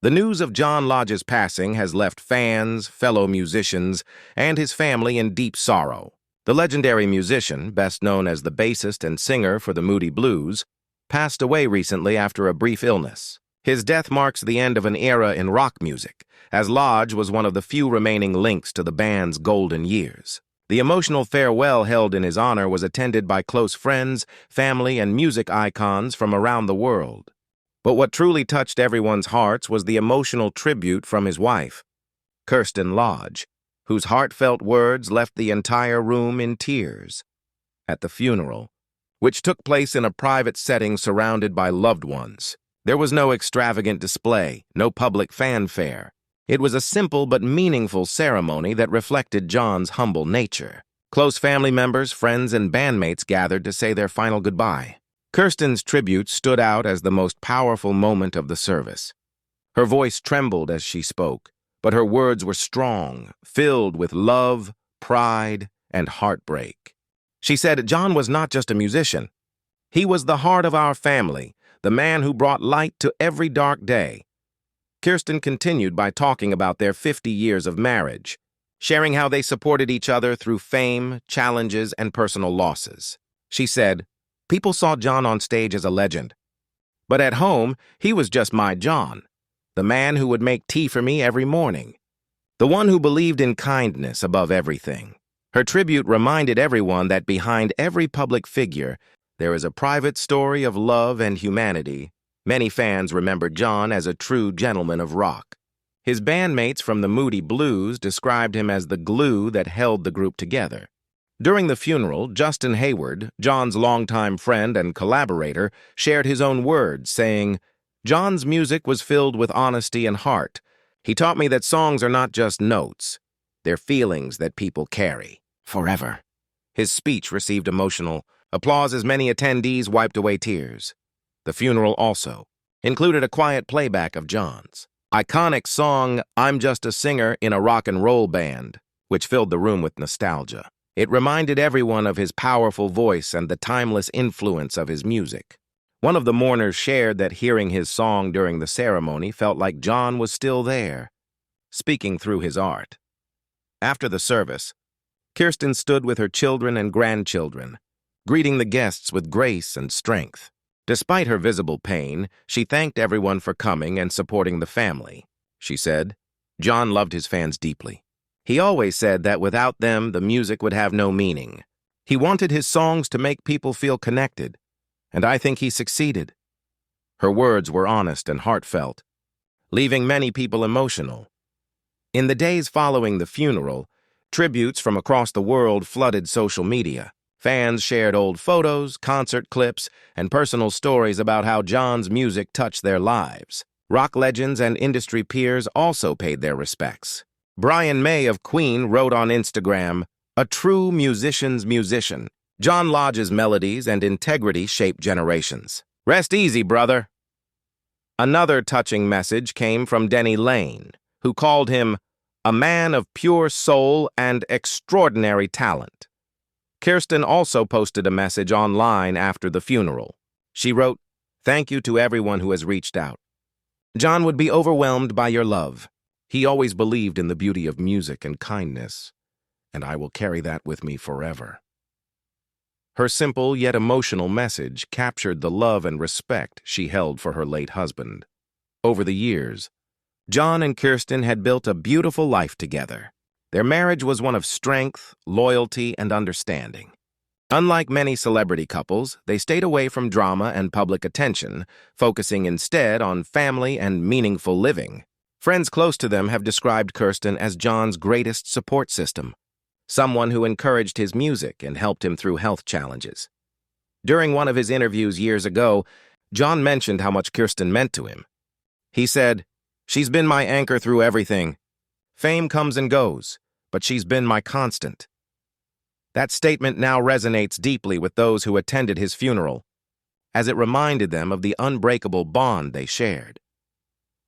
The news of John Lodge's passing has left fans, fellow musicians, and his family in deep sorrow. The legendary musician, best known as the bassist and singer for the Moody Blues, passed away recently after a brief illness. His death marks the end of an era in rock music, as Lodge was one of the few remaining links to the band's golden years. The emotional farewell held in his honor was attended by close friends, family, and music icons from around the world. But what truly touched everyone's hearts was the emotional tribute from his wife, Kirsten Lodge, whose heartfelt words left the entire room in tears. At the funeral, which took place in a private setting surrounded by loved ones, there was no extravagant display, no public fanfare. It was a simple but meaningful ceremony that reflected John's humble nature. Close family members, friends, and bandmates gathered to say their final goodbye. Kirsten's tribute stood out as the most powerful moment of the service. Her voice trembled as she spoke, but her words were strong, filled with love, pride, and heartbreak. She said John was not just a musician. He was the heart of our family, the man who brought light to every dark day. Kirsten continued by talking about their 50 years of marriage, sharing how they supported each other through fame, challenges, and personal losses. She said, "People saw John on stage as a legend. But at home, he was just my John, the man who would make tea for me every morning, the one who believed in kindness above everything." Her tribute reminded everyone that behind every public figure, there is a private story of love and humanity. Many fans remembered John as a true gentleman of rock. His bandmates from the Moody Blues described him as the glue that held the group together. During the funeral, Justin Hayward, John's longtime friend and collaborator, shared his own words, saying, "John's music was filled with honesty and heart. He taught me that songs are not just notes. They're feelings that people carry forever." His speech received emotional applause as many attendees wiped away tears. The funeral also included a quiet playback of John's iconic song, "I'm Just a Singer in a Rock and Roll Band," which filled the room with nostalgia. It reminded everyone of his powerful voice and the timeless influence of his music. One of the mourners shared that hearing his song during the ceremony felt like John was still there, speaking through his art. After the service, Kirsten stood with her children and grandchildren, greeting the guests with grace and strength. Despite her visible pain, she thanked everyone for coming and supporting the family. She said, "John loved his fans deeply. He always said that without them, the music would have no meaning. He wanted his songs to make people feel connected, and I think he succeeded." Her words were honest and heartfelt, leaving many people emotional. In the days following the funeral, tributes from across the world flooded social media. Fans shared old photos, concert clips, and personal stories about how John's music touched their lives. Rock legends and industry peers also paid their respects. Brian May of Queen wrote on Instagram, "A true musician's musician. John Lodge's melodies and integrity shaped generations. Rest easy, brother." Another touching message came from Denny Lane, who called him a man of pure soul and extraordinary talent. Kirsten also posted a message online after the funeral. She wrote, "Thank you to everyone who has reached out. John would be overwhelmed by your love. He always believed in the beauty of music and kindness, and I will carry that with me forever." Her simple yet emotional message captured the love and respect she held for her late husband. Over the years, John and Kirsten had built a beautiful life together. Their marriage was one of strength, loyalty, and understanding. Unlike many celebrity couples, they stayed away from drama and public attention, focusing instead on family and meaningful living. Friends close to them have described Kirsten as John's greatest support system, someone who encouraged his music and helped him through health challenges. During one of his interviews years ago, John mentioned how much Kirsten meant to him. He said, "She's been my anchor through everything. Fame comes and goes, but she's been my constant." That statement now resonates deeply with those who attended his funeral, as it reminded them of the unbreakable bond they shared.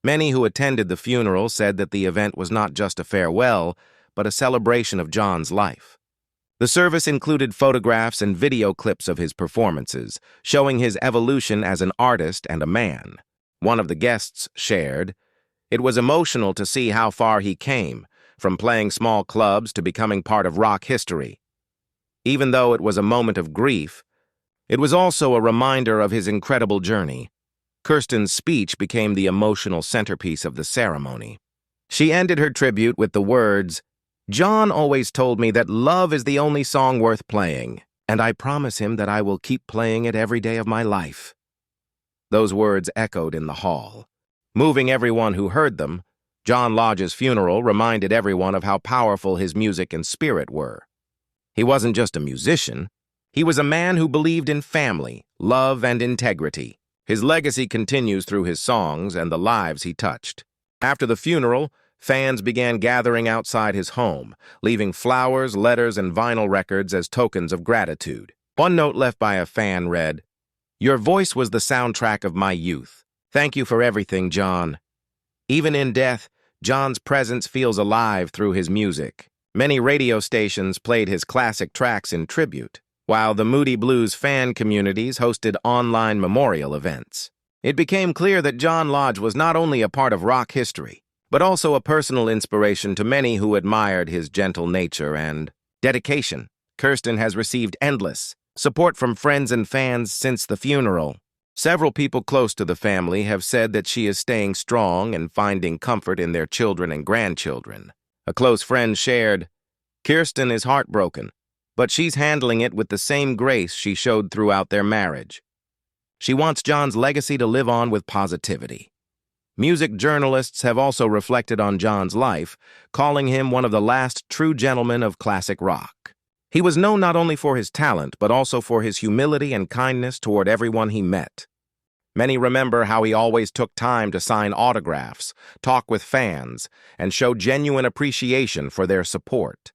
Many who attended the funeral said that the event was not just a farewell, but a celebration of John's life. The service included photographs and video clips of his performances, showing his evolution as an artist and a man. One of the guests shared, It was emotional to see how far he came, from playing small clubs to becoming part of rock history. Even though it was a moment of grief, it was also a reminder of his incredible journey. Kirsten's speech became the emotional centerpiece of the ceremony. She ended her tribute with the words, "John always told me that love is the only song worth playing, and I promise him that I will keep playing it every day of my life." Those words echoed in the hall. Moving everyone who heard them, John Lodge's funeral reminded everyone of how powerful his music and spirit were. He wasn't just a musician. He was a man who believed in family, love, and integrity. His legacy continues through his songs and the lives he touched. After the funeral, fans began gathering outside his home, leaving flowers, letters, and vinyl records as tokens of gratitude. One note left by a fan read, "Your voice was the soundtrack of my youth. Thank you for everything, John." Even in death, John's presence feels alive through his music. Many radio stations played his classic tracks in tribute, while the Moody Blues fan communities hosted online memorial events. It became clear that John Lodge was not only a part of rock history, but also a personal inspiration to many who admired his gentle nature and dedication. Kirsten has received endless support from friends and fans since the funeral. Several people close to the family have said that she is staying strong and finding comfort in their children and grandchildren. A close friend shared, "Kirsten is heartbroken, but she's handling it with the same grace she showed throughout their marriage. She wants John's legacy to live on with positivity." Music journalists have also reflected on John's life, calling him one of the last true gentlemen of classic rock. He was known not only for his talent, but also for his humility and kindness toward everyone he met. Many remember how he always took time to sign autographs, talk with fans, and show genuine appreciation for their support.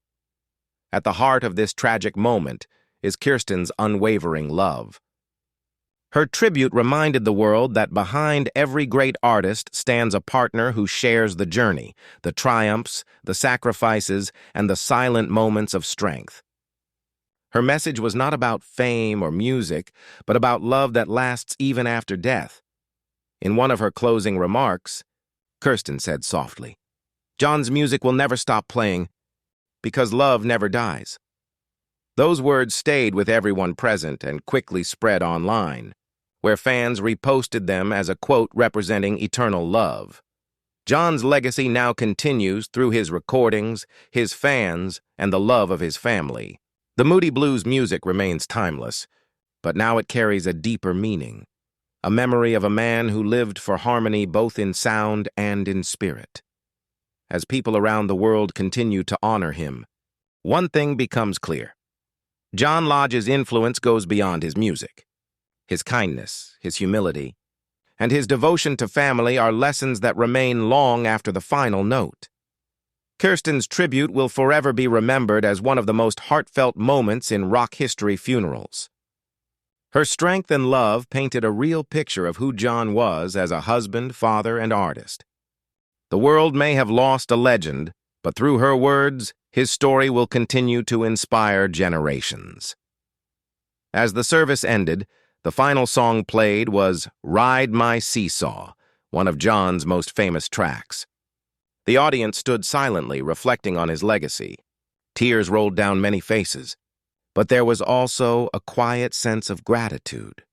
At the heart of this tragic moment is Kirsten's unwavering love. Her tribute reminded the world that behind every great artist stands a partner who shares the journey, the triumphs, the sacrifices, and the silent moments of strength. Her message was not about fame or music, but about love that lasts even after death. In one of her closing remarks, Kirsten said softly, "John's music will never stop playing because love never dies." Those words stayed with everyone present and quickly spread online, where fans reposted them as a quote representing eternal love. John's legacy now continues through his recordings, his fans, and the love of his family. The Moody Blues music remains timeless, but now it carries a deeper meaning, a memory of a man who lived for harmony both in sound and in spirit. As people around the world continue to honor him, one thing becomes clear. John Lodge's influence goes beyond his music. His kindness, his humility, and his devotion to family are lessons that remain long after the final note. Kirsten's tribute will forever be remembered as one of the most heartfelt moments in rock history funerals. Her strength and love painted a real picture of who John was as a husband, father, and artist. The world may have lost a legend, but through her words, his story will continue to inspire generations. As the service ended, the final song played was "Ride My Seesaw," one of John's most famous tracks. The audience stood silently, reflecting on his legacy. Tears rolled down many faces, but there was also a quiet sense of gratitude.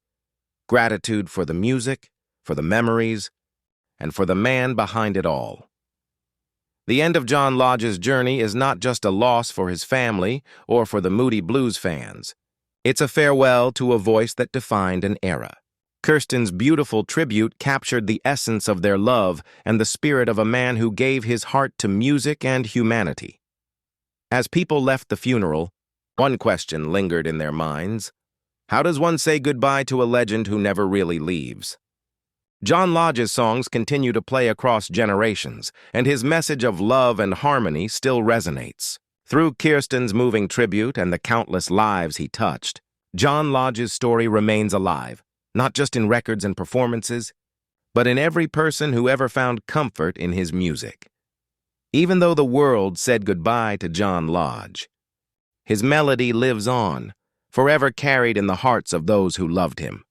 Gratitude for the music, for the memories, and for the man behind it all. The end of John Lodge's journey is not just a loss for his family or for the Moody Blues fans. It's a farewell to a voice that defined an era. Kirsten's beautiful tribute captured the essence of their love and the spirit of a man who gave his heart to music and humanity. As people left the funeral, one question lingered in their minds. How does one say goodbye to a legend who never really leaves? John Lodge's songs continue to play across generations, and his message of love and harmony still resonates. Through Kirsten's moving tribute and the countless lives he touched, John Lodge's story remains alive, not just in records and performances, but in every person who ever found comfort in his music. Even though the world said goodbye to John Lodge, his melody lives on, forever carried in the hearts of those who loved him.